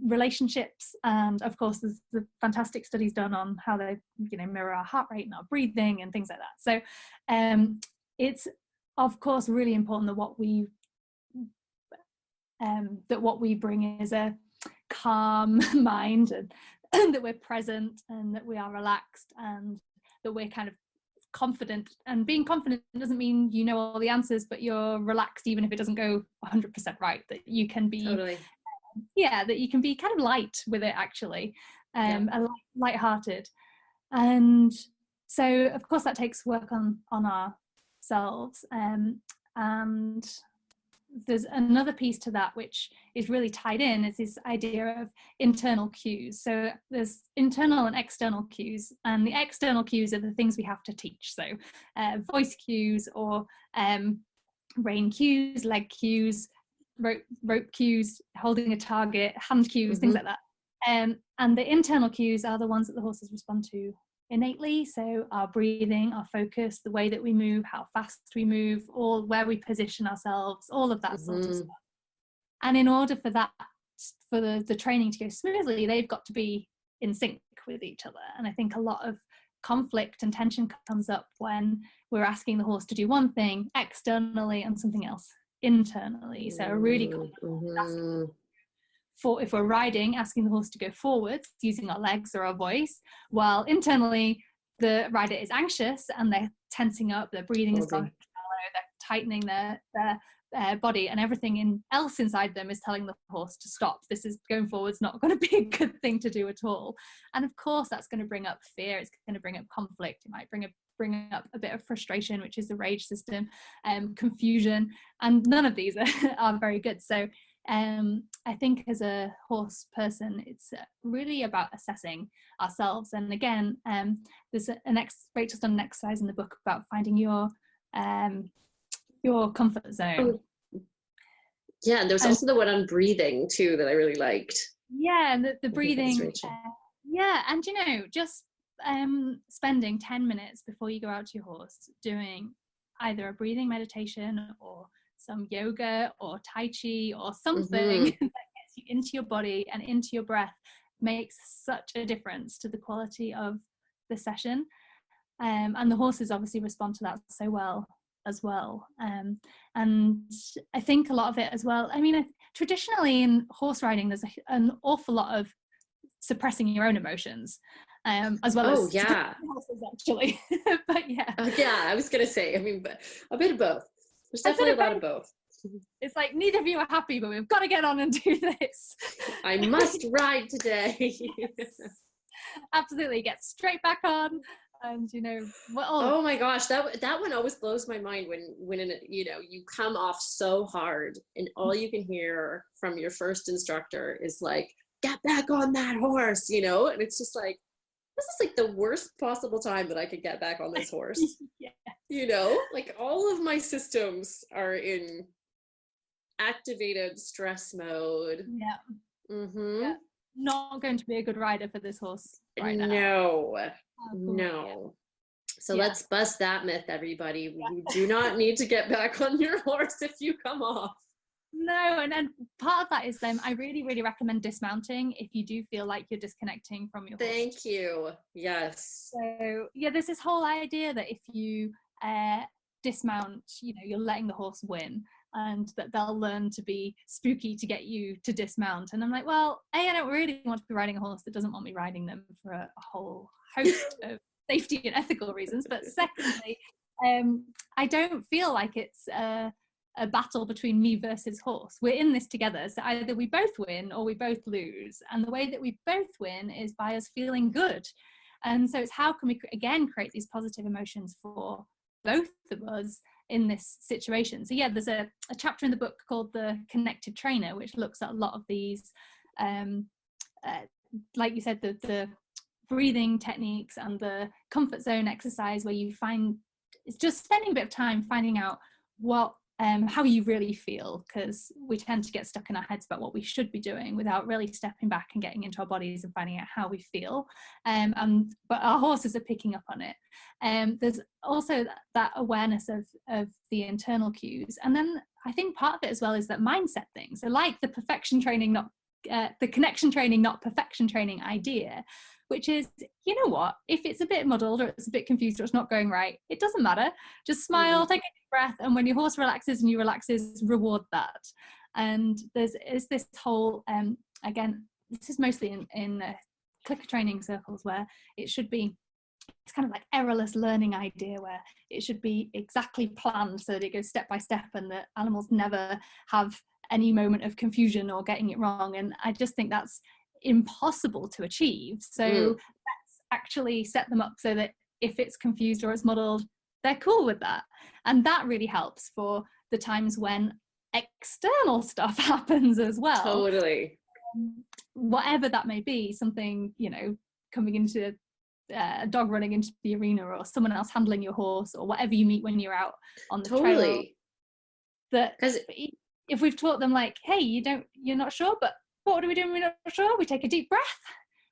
relationships. And of course there's the fantastic studies done on how they, you know, mirror our heart rate and our breathing and things like that. So it's of course really important that what we bring is a calm mind, and that we're present, and that we are relaxed, and that we're kind of confident. And being confident doesn't mean you know all the answers, but you're relaxed even if it doesn't go 100% right, that you can be Totally. that you can be kind of light with it, actually, light-hearted. And so of course that takes work on ourselves, and there's another piece to that which is really tied in, is this idea of internal cues. So there's internal and external cues, and the external cues are the things we have to teach. So voice cues, or rein cues, leg cues, rope cues, holding a target, hand cues, things like that. And the internal cues are the ones that the horses respond to innately. So our breathing, our focus, the way that we move, how fast we move, all where we position ourselves, all of that sort of stuff. And in order for that, for the training to go smoothly, they've got to be in sync with each other. And I think a lot of conflict and tension comes up when we're asking the horse to do one thing externally and something else internally. So really for, if we're riding, asking the horse to go forwards using our legs or our voice, while internally the rider is anxious and they're tensing up, their breathing is gone shallow, they're tightening their body, and everything else inside them is telling the horse to stop. This is going forwards, not going to be a good thing to do at all. And of course that's going to bring up fear, it's going to bring up conflict, it might bring up a bit of frustration, which is the rage system, confusion, and none of these are very good. So I think as a horse person, it's really about assessing ourselves. And again, there's Rachel's done an exercise in the book about finding your comfort zone. Yeah, and there was also the one on breathing too that I really liked. Yeah, and the breathing. Yeah, and you know, just spending 10 minutes before you go out to your horse doing either a breathing meditation or some yoga or tai chi or something that gets you into your body and into your breath makes such a difference to the quality of the session. And the horses obviously respond to that so well as well. And I think a lot of it as well, I mean, traditionally in horse riding there's an awful lot of suppressing your own emotions, as well as horses actually. But I was gonna say, I mean, but a bit of both. There's definitely a lot of both. It's like neither of you are happy, but we've got to get on and do this. I must ride today. Absolutely, get straight back on. And you know, oh my gosh, that one always blows my mind when you know, you come off so hard and all you can hear from your first instructor is like, get back on that horse, you know, and it's just like, this is like the worst possible time that I could get back on this horse. You know, like all of my systems are in activated stress mode. Not going to be a good rider for this horse right now. No. So let's bust that myth, everybody. You do not need to get back on your horse if you come off. No, and then part of that is I really, really recommend dismounting if you do feel like you're disconnecting from your horse. Thank you. Yes. So there's this whole idea that if you dismount, you know, you're letting the horse win, and that they'll learn to be spooky to get you to dismount. And I'm like, well, I don't really want to be riding a horse that doesn't want me riding them for a whole host of safety and ethical reasons. But secondly, I don't feel like it's a battle between me versus horse. We're in this together, so either we both win or we both lose, and the way that we both win is by us feeling good. And so it's how can we again create these positive emotions for both of us in this situation. So there's a chapter in the book called The Connected Trainer, which looks at a lot of these like you said, the breathing techniques and the comfort zone exercise, where you find it's just spending a bit of time finding out what how you really feel, because we tend to get stuck in our heads about what we should be doing without really stepping back and getting into our bodies and finding out how we feel. But our horses are picking up on it. There's also that awareness of the internal cues. And then I think part of it as well is that mindset thing. So like the perfection training, not the connection training, not perfection training idea, which is, you know what, if it's a bit muddled or it's a bit confused or it's not going right, it doesn't matter. Just smile, take a deep breath, and when your horse relaxes and you relaxes, reward that. And there's this whole, again, this is mostly in clicker training circles, where it should be, it's kind of like errorless learning idea, where it should be exactly planned so that it goes step by step and the animals never have any moment of confusion or getting it wrong. And I just think that's impossible to achieve. So let's actually set them up so that if it's confused or it's muddled, they're cool with that. And that really helps for the times when external stuff happens as well. Totally. Whatever that may be, something, you know, coming into a dog running into the arena, or someone else handling your horse, or whatever you meet when you're out on the trail. That if we've taught them like, hey, you're not sure, but what do we do when we're not sure? We take a deep breath,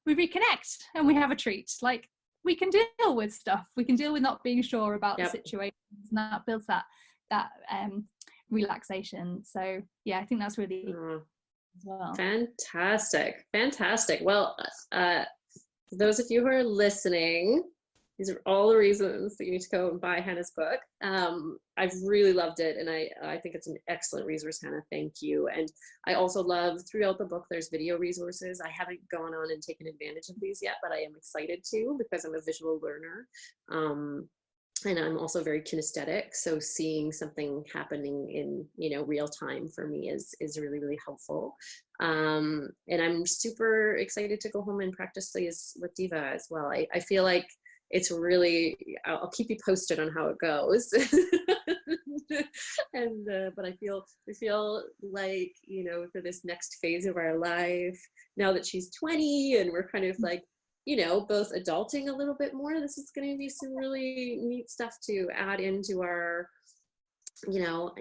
we reconnect, and we have a treat. Like, we can deal with stuff. We can deal with not being sure about the situations, and that builds that relaxation. So yeah, I think that's really as well. Fantastic. Well, for those of you who are listening, these are all the reasons that you need to go and buy Hannah's book. I've really loved it, and I think it's an excellent resource, Hannah. Thank you. And I also love, throughout the book, there's video resources. I haven't gone on and taken advantage of these yet, but I am excited to, because I'm a visual learner. And I'm also very kinesthetic. So seeing something happening in, you know, real time for me is really, really helpful. And I'm super excited to go home and practice these with Diva as well. I feel like it's really, I'll keep you posted on how it goes. And but I feel like, you know, for this next phase of our life, now that she's 20 and we're kind of like, you know, both adulting a little bit more, this is going to be some really neat stuff to add into our, you know,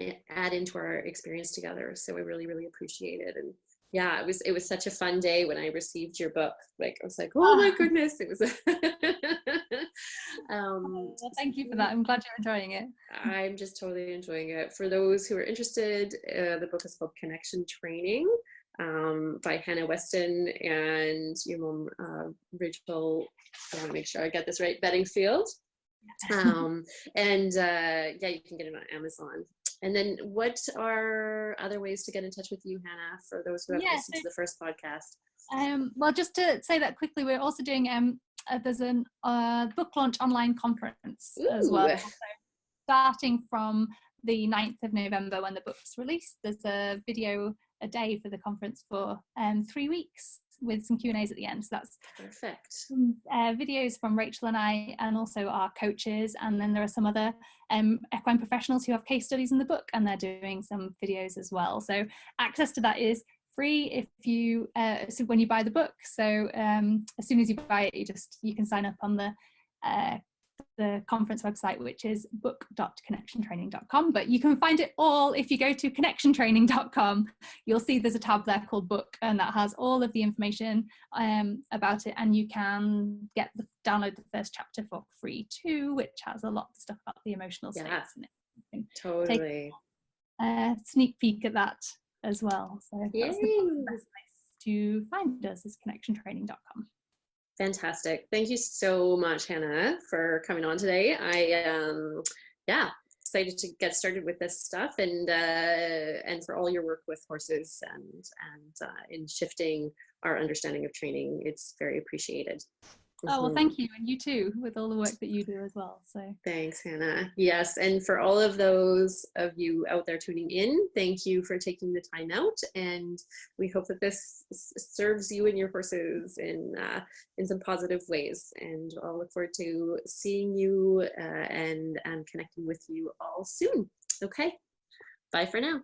experience together. So I really, really appreciate it. And yeah, it was such a fun day when I received your book. Like, I was like, oh my goodness, it was. Well, thank you for that. I'm glad you're enjoying it. I'm just totally enjoying it. For those who are interested, the book is called Connection Training, by Hannah Weston and your mom, Rachel, I want to make sure I get this right, Bedingfield. And yeah, you can get it on Amazon. And then what are other ways to get in touch with you, Hannah, for those who have listened to the first podcast? Well, just to say that quickly, we're also doing, there's a book launch online conference as well. So starting from the 9th of November when the book's released, there's a video a day for the conference for 3 weeks with some Q&As at the end. So that's perfect. Videos from Rachel and I, and also our coaches, and then there are some other equine professionals who have case studies in the book, and they're doing some videos as well. So access to that is free if you so when you buy the book. So as soon as you buy it, you can sign up on the conference website, which is book.connectiontraining.com, but you can find it all if you go to connectiontraining.com. You'll see there's a tab there called book, and that has all of the information about it, and you can download the first chapter for free too, which has a lot of stuff about the emotional states in it. Totally. Take a sneak peek at that as well. So that's the best place to find us, is connectiontraining.com. Fantastic. Thank you so much, Hannah, for coming on today. I excited to get started with this stuff, and for all your work with horses and in shifting our understanding of training. It's very appreciated. Oh, well, thank you. And you too, with all the work that you do as well. So thanks, Hannah. Yes. And for all of those of you out there tuning in, thank you for taking the time out. And we hope that this serves you and your horses in some positive ways. And I'll look forward to seeing you and connecting with you all soon. Okay. Bye for now.